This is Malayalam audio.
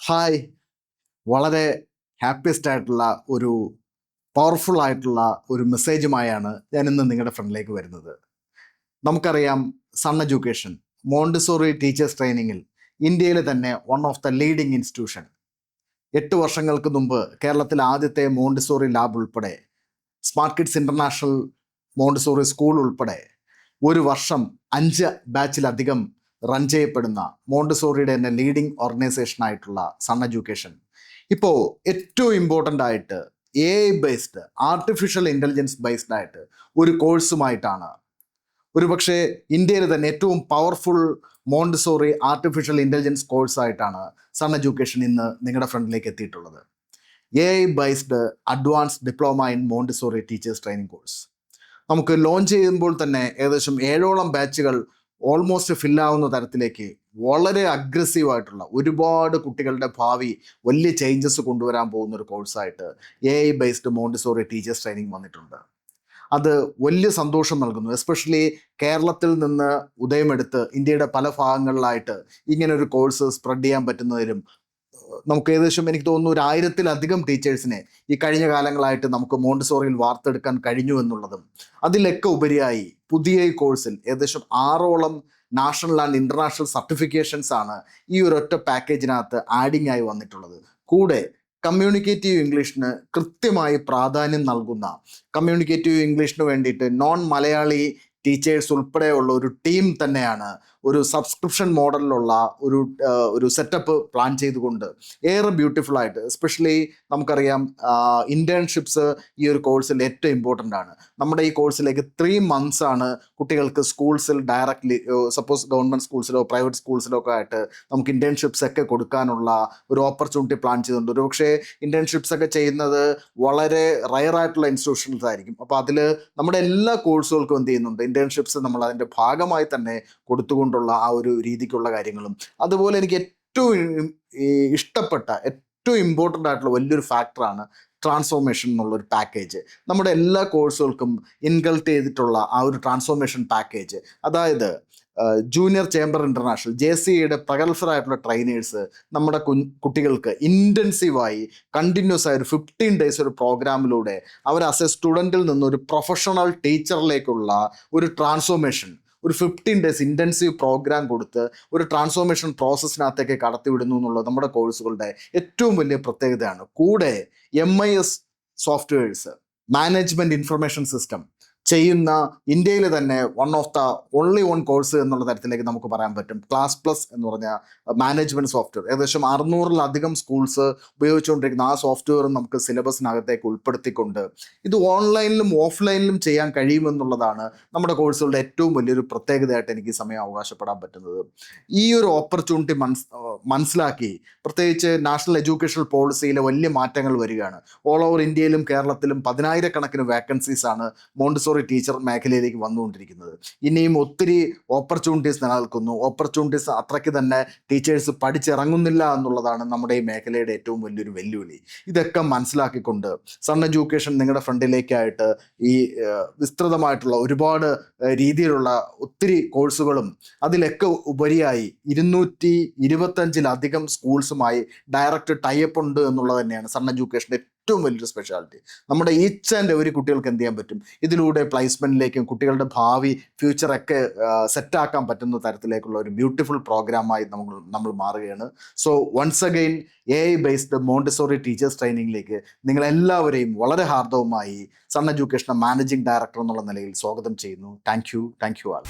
ഹായ്, വളരെ ഹാപ്പിയസ്റ്റ് ആയിട്ടുള്ള ഒരു പവർഫുൾ ആയിട്ടുള്ള ഒരു മെസ്സേജുമായാണ് ഞാനിന്ന് നിങ്ങളുടെ ഫ്രണ്ടിലേക്ക് വരുന്നത്. നമുക്കറിയാം, സൺ എഡ്യൂക്കേഷൻ മോണ്ടിസോറി ടീച്ചേഴ്സ് ട്രെയിനിങ്ങിൽ ഇന്ത്യയിലെ തന്നെ one of the leading institution. 8 വർഷങ്ങൾക്ക് മുമ്പ് കേരളത്തിലെ ആദ്യത്തെ മോണ്ടിസോറി ലാബ് ഉൾപ്പെടെ Smart Kids International Montessori School ഉൾപ്പെടെ ഒരു വർഷം 5 ബാച്ചിലധികം റൺ ചെയ്യപ്പെടുന്ന മോണ്ടിസോറിയുടെ തന്നെ ലീഡിംഗ് ഓർഗനൈസേഷൻ ആയിട്ടുള്ള സൺ എഡ്യൂക്കേഷൻ ഇപ്പോൾ ഏറ്റവും ഇമ്പോർട്ടൻ്റ് ആയിട്ട് AI based artificial intelligence based ആയിട്ട് ഒരു കോഴ്സുമായിട്ടാണ്, ഒരുപക്ഷെ ഇന്ത്യയിൽ തന്നെ ഏറ്റവും പവർഫുൾ മോണ്ടിസോറി ആർട്ടിഫിഷ്യൽ ഇൻ്റലിജൻസ് കോഴ്സായിട്ടാണ് സൺ എഡ്യൂക്കേഷൻ ഇന്ന് നിങ്ങളുടെ ഫ്രണ്ടിലേക്ക് എത്തിയിട്ടുള്ളത്. AI based advanced diploma in Montessori teachers training course നമുക്ക് ലോഞ്ച് ചെയ്യുമ്പോൾ തന്നെ ഏകദേശം 7ഓളം ബാച്ചുകൾ ഓൾമോസ്റ്റ് ഫില്ലാവുന്ന തരത്തിലേക്ക് വളരെ അഗ്രസീവായിട്ടുള്ള ഒരുപാട് കുട്ടികളുടെ ഭാവി വലിയ ചേഞ്ചസ് കൊണ്ടുവരാൻ പോകുന്ന ഒരു കോഴ്സായിട്ട് AI based Montessori teachers training വന്നിട്ടുണ്ട്. അത് വലിയ സന്തോഷം നൽകുന്നു. എസ്പെഷ്യലി കേരളത്തിൽ നിന്ന് ഉദയമെടുത്ത് ഇന്ത്യയുടെ പല ഭാഗങ്ങളിലായിട്ട് ഇങ്ങനൊരു കോഴ്സ് സ്പ്രെഡ് ചെയ്യാൻ പറ്റുന്നതിലും നമുക്ക് ഏകദേശം എനിക്ക് തോന്നുന്നു 1000-ലധികം ടീച്ചേഴ്സിനെ ഈ കഴിഞ്ഞ കാലങ്ങളായിട്ട് നമുക്ക് മോണ്ടിസോറിയിൽ വാർത്തെടുക്കാൻ കഴിഞ്ഞു എന്നുള്ളതും, അതിലൊക്കെ ഉപരിയായി പുതിയ ഈ കോഴ്സിൽ ഏകദേശം 6ഓളം നാഷണൽ ആൻഡ് ഇൻ്റർനാഷണൽ സർട്ടിഫിക്കേഷൻസ് ആണ് ഈ ഒരൊറ്റ പാക്കേജിനകത്ത് ആഡിങ് ആയി വന്നിട്ടുള്ളത്. കൂടെ കമ്മ്യൂണിക്കേറ്റീവ് ഇംഗ്ലീഷിന് കൃത്യമായി പ്രാധാന്യം നൽകുന്ന, കമ്മ്യൂണിക്കേറ്റീവ് ഇംഗ്ലീഷിന് വേണ്ടിയിട്ട് നോൺ മലയാളി ടീച്ചേഴ്സ് ഉൾപ്പെടെയുള്ള ഒരു ടീം തന്നെയാണ് ഒരു സബ്സ്ക്രിപ്ഷൻ മോഡലിലുള്ള ഒരു സെറ്റപ്പ് പ്ലാൻ ചെയ്തുകൊണ്ട് ഏറെ ബ്യൂട്ടിഫുൾ ആയിട്ട്, എസ്പെഷ്യലി നമുക്കറിയാം ഇൻറ്റേൺഷിപ്സ് ഈ ഒരു കോഴ്സിൽ ഏറ്റവും ഇമ്പോർട്ടൻ്റ് ആണ്. നമ്മുടെ ഈ കോഴ്സിലേക്ക് 3 months ആണ് കുട്ടികൾക്ക് സ്കൂൾസിൽ ഡയറക്റ്റ്ലി, സപ്പോസ് ഗവൺമെൻറ് സ്കൂൾസിലോ പ്രൈവറ്റ് സ്കൂൾസിലോ ഒക്കെ ആയിട്ട് നമുക്ക് ഇൻറ്റേൺഷിപ്സ് ഒക്കെ കൊടുക്കാനുള്ള ഒരു ഓപ്പർച്യൂണിറ്റി പ്ലാൻ ചെയ്തിട്ടുണ്ട്. ഒരു പക്ഷേ ഇൻറ്റേൺഷിപ്സ് ഒക്കെ ചെയ്യുന്നത് വളരെ റയറായിട്ടുള്ള ഇൻസ്റ്റിറ്റ്യൂഷൻസ് ആയിരിക്കും. അപ്പോൾ അതിൽ നമ്മുടെ എല്ലാ കോഴ്സുകൾക്കും എന്ത് ചെയ്യുന്നുണ്ട്, ഇൻറ്റേൺഷിപ്സ് നമ്മൾ അതിൻ്റെ ഭാഗമായി തന്നെ കൊടുത്തുകൊണ്ടുള്ള ആ ഒരു രീതിക്കുള്ള കാര്യങ്ങളും. അതുപോലെ എനിക്ക് ഏറ്റവും ഇഷ്ടപ്പെട്ട, ഏറ്റവും ഇമ്പോർട്ടൻ്റ് ആയിട്ടുള്ള വലിയൊരു ഫാക്ടറാണ് ട്രാൻസ്ഫോർമേഷൻ എന്നുള്ളൊരു പാക്കേജ്. നമ്മുടെ എല്ലാ കോഴ്സുകൾക്കും ഇൻകൾട്ട് ചെയ്തിട്ടുള്ള ആ ഒരു ട്രാൻസ്ഫോർമേഷൻ പാക്കേജ്, അതായത് ജൂനിയർ ചേംബർ ഇൻ്റർനാഷണൽ JCEയുടെ പ്രഗത്ഭരായിട്ടുള്ള ട്രെയിനേഴ്സ് നമ്മുടെ കുട്ടികൾക്ക് ഇൻറ്റൻസീവായി കണ്ടിന്യൂസ് ആയ ഒരു 15 days ഒരു പ്രോഗ്രാമിലൂടെ അവർ ആസ് എ സ്റ്റുഡൻറ്റിൽ നിന്ന് ഒരു പ്രൊഫഷണൽ ടീച്ചറിലേക്കുള്ള ഒരു ട്രാൻസ്ഫോർമേഷൻ, ഒരു 15 days ഇൻറ്റൻസീവ് പ്രോഗ്രാം കൊടുത്ത് ഒരു ട്രാൻസ്ഫോർമേഷൻ പ്രോസസ്സിനകത്തേക്ക് കടത്തിവിടുന്നു എന്നുള്ളത് നമ്മുടെ കോഴ്സുകളുടെ ഏറ്റവും വലിയ പ്രത്യേകതയാണ്. കൂടെ MIS softwares, management information system ചെയ്യുന്ന ഇന്ത്യയിൽ തന്നെ one of the only one course എന്നുള്ള തരത്തിലേക്ക് നമുക്ക് പറയാൻ പറ്റും. ക്ലാസ്+ എന്ന് പറഞ്ഞ മാനേജ്മെൻറ്റ് സോഫ്റ്റ്വെയർ ഏകദേശം 600-ലധികം സ്കൂൾസ് ഉപയോഗിച്ചുകൊണ്ടിരിക്കുന്ന ആ സോഫ്റ്റ്വെയർ നമുക്ക് സിലബസിനകത്തേക്ക് ഉൾപ്പെടുത്തിക്കൊണ്ട് ഇത് ഓൺലൈനിലും ഓഫ്ലൈനിലും ചെയ്യാൻ കഴിയുമെന്നുള്ളതാണ് നമ്മുടെ കോഴ്സുകളുടെ ഏറ്റവും വലിയൊരു പ്രത്യേകതയായിട്ട് എനിക്ക് ഈ സമയം അവകാശപ്പെടാൻ പറ്റുന്നത്. ഈ ഒരു ഓപ്പർച്യൂണിറ്റി മനസ്സിലാക്കി, പ്രത്യേകിച്ച് നാഷണൽ എഡ്യൂക്കേഷൻ പോളിസിയിലെ വലിയ മാറ്റങ്ങൾ വരികയാണ്. ഓൾ ഓവർ ഇന്ത്യയിലും കേരളത്തിലും 10,000-കണക്കിന് വേക്കൻസീസാണ് മോണ്ടിസോറി ടീച്ചർ മേഖലയിലേക്ക് വന്നുകൊണ്ടിരിക്കുന്നത്. ഇനിയും ഒത്തിരി ഓപ്പർച്യൂണിറ്റീസ് നിലനിൽക്കുന്നു. ഓപ്പർച്യൂണിറ്റീസ് അത്രയ്ക്ക് തന്നെ ടീച്ചേഴ്സ് പഠിച്ചിറങ്ങുന്നില്ല എന്നുള്ളതാണ് നമ്മുടെ ഈ മേഖലയുടെ ഏറ്റവും വലിയൊരു വെല്ലുവിളി. ഇതൊക്കെ മനസ്സിലാക്കിക്കൊണ്ട് സൺ എഡ്യൂക്കേഷൻ നിങ്ങളുടെ ഫ്രണ്ടിലേക്കായിട്ട് ഈ വിസ്തൃതമായിട്ടുള്ള ഒരുപാട് രീതിയിലുള്ള ഒത്തിരി കോഴ്സുകളും അതിലൊക്കെ ഉപരിയായി 225-ലധികം സ്കൂൾസുമായി ഡയറക്റ്റ് ടൈപ്പ് ഉണ്ട് എന്നുള്ളത് തന്നെയാണ് സൺ എഡ്യൂക്കേഷൻ്റെ ഏറ്റവും വലിയൊരു സ്പെഷ്യാലിറ്റി. നമ്മുടെ ഈച്ച് ആൻഡ് എവരി കുട്ടികൾക്ക് എന്ത് ചെയ്യാൻ പറ്റും, ഇതിലൂടെ പ്ലേസ്മെൻറ്റിലേക്കും കുട്ടികളുടെ ഭാവി ഫ്യൂച്ചറൊക്കെ സെറ്റാക്കാൻ പറ്റുന്ന തരത്തിലേക്കുള്ള ഒരു ബ്യൂട്ടിഫുൾ പ്രോഗ്രാമായി നമ്മൾ മാറുകയാണ്. So once again AI based Montessori teachers ട്രെയിനിങ്ങിലേക്ക് നിങ്ങളെല്ലാവരെയും വളരെ ഹാർദവമായി സൺ എഡ്യൂക്കേഷൻ മാനേജിംഗ് ഡയറക്ടർ എന്നുള്ള നിലയിൽ സ്വാഗതം ചെയ്യുന്നു. Thank you all.